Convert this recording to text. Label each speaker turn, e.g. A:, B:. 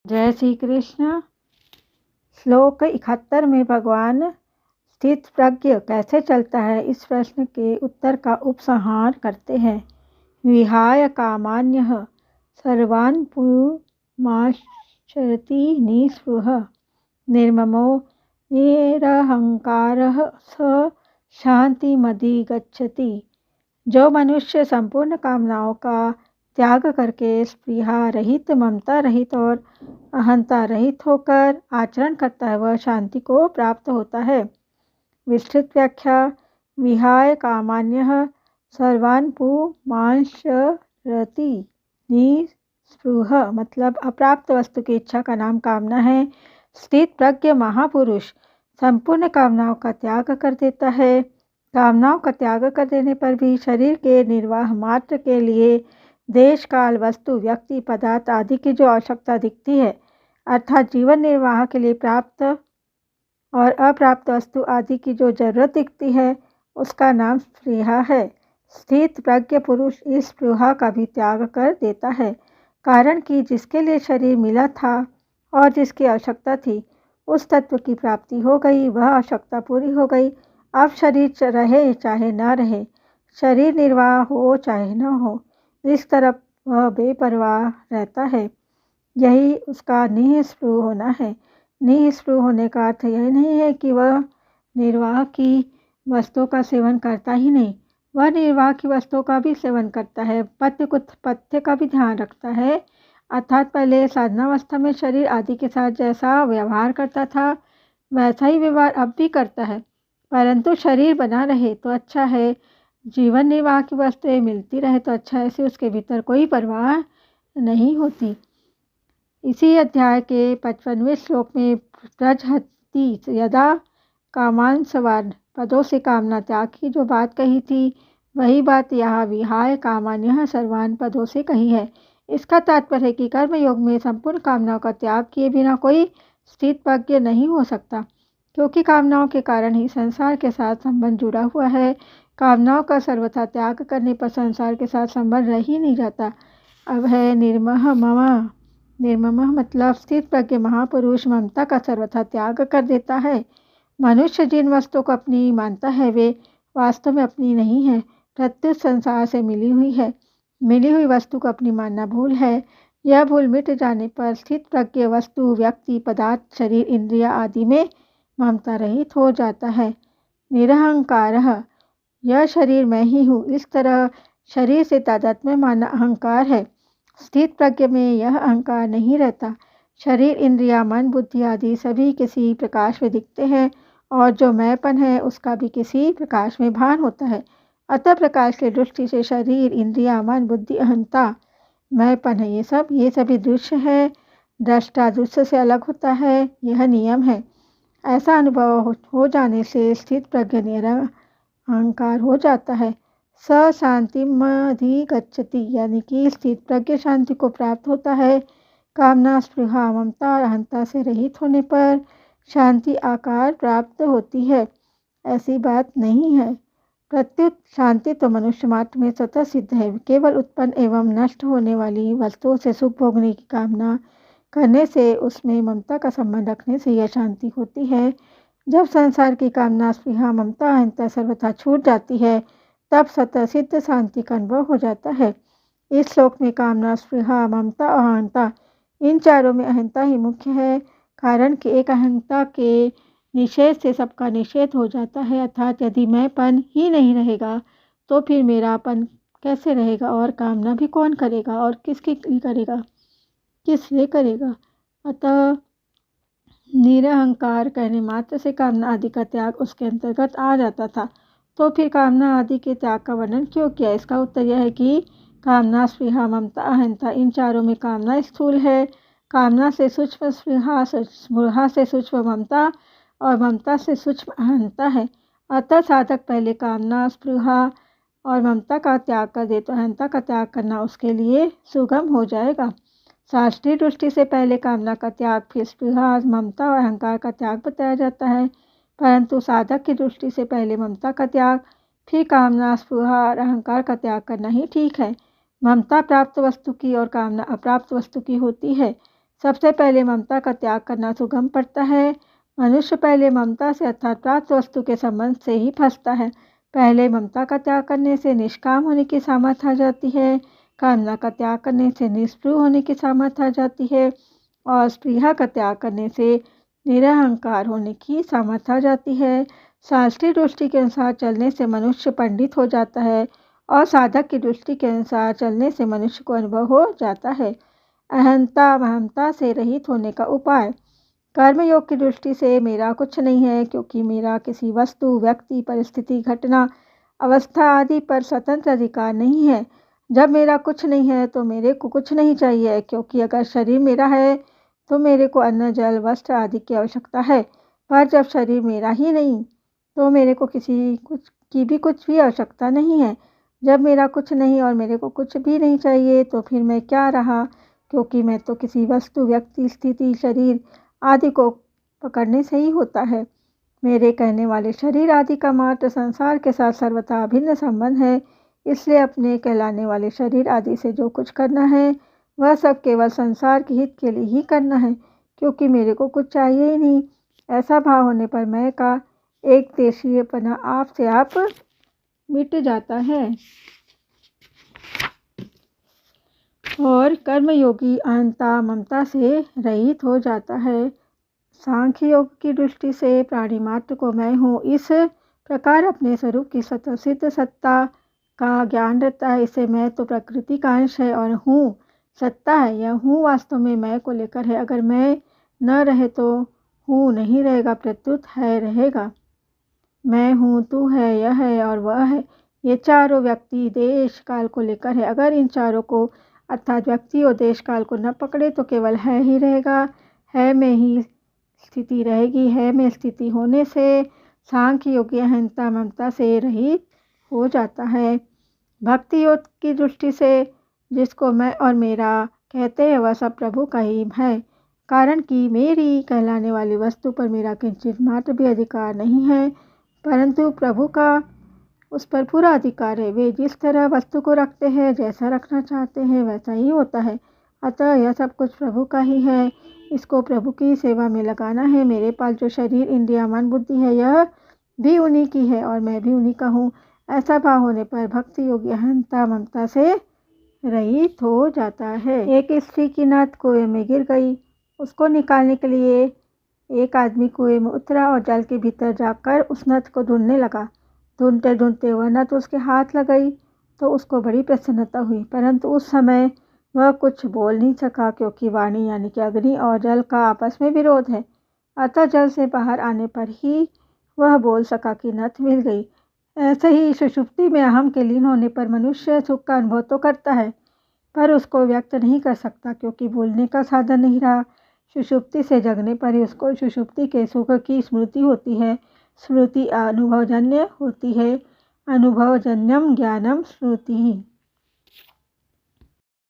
A: जय श्री कृष्ण। श्लोक 71 में भगवान स्थित प्रज्ञ कैसे चलता है, इस प्रश्न के उत्तर का उपसंहार करते हैं। विहाय कामान्यः सर्वान् पुमांश्चरति निःस्पृहः निर्ममो निरहंकारः स शान्तिमधिगच्छति। जो मनुष्य संपूर्ण कामनाओं का त्याग करके स्पृहा रहित, ममता रहित और अहंता रहित होकर आचरण करता है, वह शांति को प्राप्त होता है। विस्तृत व्याख्या। विहाय कामान्यः सर्वान् पुमांश्चरति निःस्पृहः मतलब अप्राप्त वस्तु की इच्छा का नाम कामना है। स्थित प्रज्ञ महापुरुष संपूर्ण कामनाओं का त्याग कर देता है। कामनाओं का त्याग कर देने पर भी शरीर के निर्वाह मात्र के लिए देश काल वस्तु व्यक्ति पदार्थ आदि की जो आवश्यकता दिखती है, अर्थात जीवन निर्वाह के लिए प्राप्त और अप्राप्त वस्तु आदि की जो जरूरत दिखती है, उसका नाम स्पृहा है। स्थित प्रज्ञ पुरुष इस स्पृहा का भी त्याग कर देता है, कारण कि जिसके लिए शरीर मिला था और जिसकी आवश्यकता थी, उस तत्व की प्राप्ति हो गई, वह आवश्यकता पूरी हो गई। अब शरीर रहे चाहे न रहे, शरीर निर्वाह हो चाहे न हो, इस तरफ वह बेपरवाह रहता है। यही उसका निःस्पृह होना है। निःस्पृह होने का अर्थ यह नहीं है कि वह निर्वाह की वस्तुओं का सेवन करता ही नहीं, वह निर्वाह की वस्तुओं का भी सेवन करता है, पथ्य का भी ध्यान रखता है। अर्थात पहले साधनावस्था में शरीर आदि के साथ जैसा व्यवहार करता था, वैसा ही व्यवहार अब भी करता है, परंतु शरीर बना रहे तो अच्छा है, जीवन निर्वाह की वस्तुएं मिलती रहे तो अच्छा है, ऐसे उसके भीतर कोई परवाह नहीं होती। इसी अध्याय के 55वें श्लोक में प्रजहति यदा कामांसवान पदों से कामना त्याग की जो बात कही थी, वही बात यहाँ विहाय कामान्यः सर्वान् पदों से कही है। इसका तात्पर्य है कि कर्मयोग में संपूर्ण कामनाओं का त्याग किए बिना कोई स्थित प्रज्ञ नहीं हो सकता, क्योंकि कामनाओं के कारण ही संसार के साथ संबंध जुड़ा हुआ है। कामनाओं का सर्वथा त्याग करने पर संसार के साथ संबंध रह ही नहीं जाता। अब है निर्ममः मतलब स्थित प्रज्ञ महापुरुष ममता का सर्वथा त्याग कर देता है। मनुष्य जिन वस्तुओं को अपनी मानता है, वे वास्तव में अपनी नहीं है, प्रत्युत संसार से मिली हुई है। मिली हुई वस्तु को अपनी मानना भूल है। यह भूल मिट जाने पर स्थित प्रज्ञ वस्तु व्यक्ति पदार्थ शरीर इंद्रिया आदि में ममता रहित हो जाता है। निरहंकारः यह शरीर मैं ही हूँ, इस तरह शरीर से तादात्म्य मानना अहंकार है। स्थित प्रज्ञ में यह अहंकार नहीं रहता। शरीर इंद्रिया मन बुद्धि आदि सभी किसी प्रकाश में दिखते हैं, और जो मैंपन है उसका भी किसी प्रकाश में भान होता है। अतः प्रकाश की दृष्टि से शरीर इंद्रिया मन बुद्धि अहंता मैंपन है, ये सभी दृश्य है। दृष्टा दृश्य से अलग होता है, यह नियम है। ऐसा अनुभव हो जाने से स्थित प्रज्ञ निरहंकार हो जाता है। स शांतिमधिगच्छति यानी कि स्थित प्रज्ञ शांति को प्राप्त होता है। कामना स्पृहा ममता और अहंता से रहित होने पर शांति आकार प्राप्त होती है, ऐसी बात नहीं है। प्रत्युत शांति तो मनुष्य मात्र में स्वतः सिद्ध है। केवल उत्पन्न एवं नष्ट होने वाली वस्तुओं से सुख भोगने की कामना करने से, उसमें ममता का संबंध रखने से यह शांति होती है। जब संसार की कामना स्पृहा ममता अहंता सर्वथा छूट जाती है, तब स्वतः सिद्ध शांति का अनुभव हो जाता है। इस श्लोक में कामना स्पृहा ममता और अहंता, इन चारों में अहंता ही मुख्य है, कारण कि एक अहंता के निषेध से सबका निषेध हो जाता है। अर्थात यदि मैंपन ही नहीं रहेगा तो फिर मेरापन कैसे रहेगा, और कामना भी कौन करेगा और किसकी करेगा, किस लिए करेगा। अतः निरहंकार कहने मात्र से कामना आदि का त्याग उसके अंतर्गत आ जाता था, तो फिर कामना आदि के त्याग का वर्णन क्यों किया। इसका उत्तर यह है कि कामना स्पृहा ममता अहंता, इन चारों में कामना स्थूल है, कामना से सूक्ष्म स्पृहा, स्पृहा से सूक्ष्म ममता और ममता से सूक्ष्म अहंता है। अतः साधक पहले कामना स्पृहा और ममता का त्याग कर दे तो अहंता का त्याग करना उसके लिए सुगम हो जाएगा। शास्त्रीय दृष्टि से पहले कामना का त्याग, फिर स्पृहा ममता और अहंकार का त्याग बताया जाता है, परंतु साधक की दृष्टि से पहले ममता का त्याग, फिर कामना स्पृहा और अहंकार का त्याग करना ही ठीक है। ममता प्राप्त वस्तु की और कामना अप्राप्त वस्तु की होती है। सबसे पहले ममता का त्याग करना सुगम पड़ता है। मनुष्य पहले ममता से अर्थात प्राप्त वस्तु के संबंध से ही फंसता है। पहले ममता का त्याग करने से निष्काम होने की सामर्थ्य आ जाती है। कामना का त्याग करने से निस्पृह होने की सामर्थ्य आ जाती है और स्पृहा का त्याग करने से निरहंकार होने की सामर्थ्य आ जाती है। शास्त्रीय दृष्टि के अनुसार चलने से मनुष्य पंडित हो जाता है और साधक की दृष्टि के अनुसार चलने से मनुष्य को अनुभव हो जाता है। अहंता महमता से रहित होने का उपाय। कर्मयोग की दृष्टि से मेरा कुछ नहीं है, क्योंकि मेरा किसी वस्तु, व्यक्ति, परिस्थिति, घटना, अवस्था आदि पर स्वतंत्र अधिकार नहीं है। जब मेरा कुछ नहीं है तो मेरे को कुछ नहीं चाहिए, क्योंकि अगर शरीर मेरा है तो मेरे को अन्न, जल, वस्त्र आदि की आवश्यकता है। पर जब शरीर मेरा ही नहीं तो मेरे को किसी कुछ भी आवश्यकता नहीं है। जब मेरा कुछ नहीं और मेरे को कुछ भी नहीं चाहिए तो फिर मैं क्या रहा, क्योंकि मैं तो किसी वस्तु, व्यक्ति, स्थिति, शरीर आदि को पकड़ने से ही होता है। मेरे कहने वाले शरीर आदि का मात्र संसार के साथ सर्वथा अभिन्न संबंध है। इसलिए अपने कहलाने वाले शरीर आदि से जो कुछ करना है वह सब केवल संसार के हित के लिए ही करना है, क्योंकि मेरे को कुछ चाहिए ही नहीं। ऐसा भाव होने पर मैं का एक देशीयपना आप से आप मिट जाता है और कर्मयोगी अहंता ममता से रहित हो जाता है। सांख्य योग की दृष्टि से प्राणी मात्र को मैं हूँ इस प्रकार अपने स्वरूप की स्वतः सिद्ध सत्ता का ज्ञान रहता है। इसे मैं तो प्रकृति का अंश है और हूँ सत्ता है। यह हूँ वास्तव में मैं को लेकर है। अगर मैं न रहे तो हूँ नहीं रहेगा, प्रत्युत है रहेगा। मैं हूँ, तू है, यह है और वह है, ये चारों व्यक्ति, देश, काल को लेकर है। अगर इन चारों को अर्थात व्यक्ति और देश काल को न पकड़े तो केवल है ही रहेगा। है में ही स्थिति रहेगी। है में स्थिति होने से सांख्य योगी अहंता ममता से रहित हो जाता है। भक्ति योग की दृष्टि से जिसको मैं और मेरा कहते हैं वह सब प्रभु का ही है, कारण कि मेरी कहलाने वाली वस्तु पर मेरा किंचित मात्र भी अधिकार नहीं है, परंतु प्रभु का उस पर पूरा अधिकार है। वे जिस तरह वस्तु को रखते हैं, जैसा रखना चाहते हैं वैसा ही होता है। अतः यह सब कुछ प्रभु का ही है। इसको प्रभु की सेवा में लगाना है। मेरे पास जो शरीर, इंद्रिया, मन, बुद्धि है यह भी उन्हीं की है और मैं भी उन्हीं का हूँ। ऐसा भाव होने पर भक्ति योगी अहंता ममता से रहित हो जाता है। एक स्त्री की नथ कुएं में गिर गई। उसको निकालने के लिए एक आदमी कुएं में उतरा और जल के भीतर जाकर उस नथ को ढूंढने लगा। ढूंढते ढूंढते वह नथ उसके हाथ लग गई तो उसको बड़ी प्रसन्नता हुई, परंतु उस समय वह कुछ बोल नहीं सका, क्योंकि वाणी यानी कि अग्नि और जल का आपस में विरोध है। अतः जल से बाहर आने पर ही वह बोल सका कि नथ मिल गई। ऐसे ही सुषुप्ति में अहम के लीन होने पर मनुष्य सुख का अनुभव तो करता है, पर उसको व्यक्त नहीं कर सकता, क्योंकि बोलने का साधन नहीं रहा। सुषुप्ति से जगने पर ही उसको सुषुप्ति के सुख की स्मृति होती है। स्मृति अनुभवजन्य होती है। अनुभवजन्यम ज्ञानम स्मृति।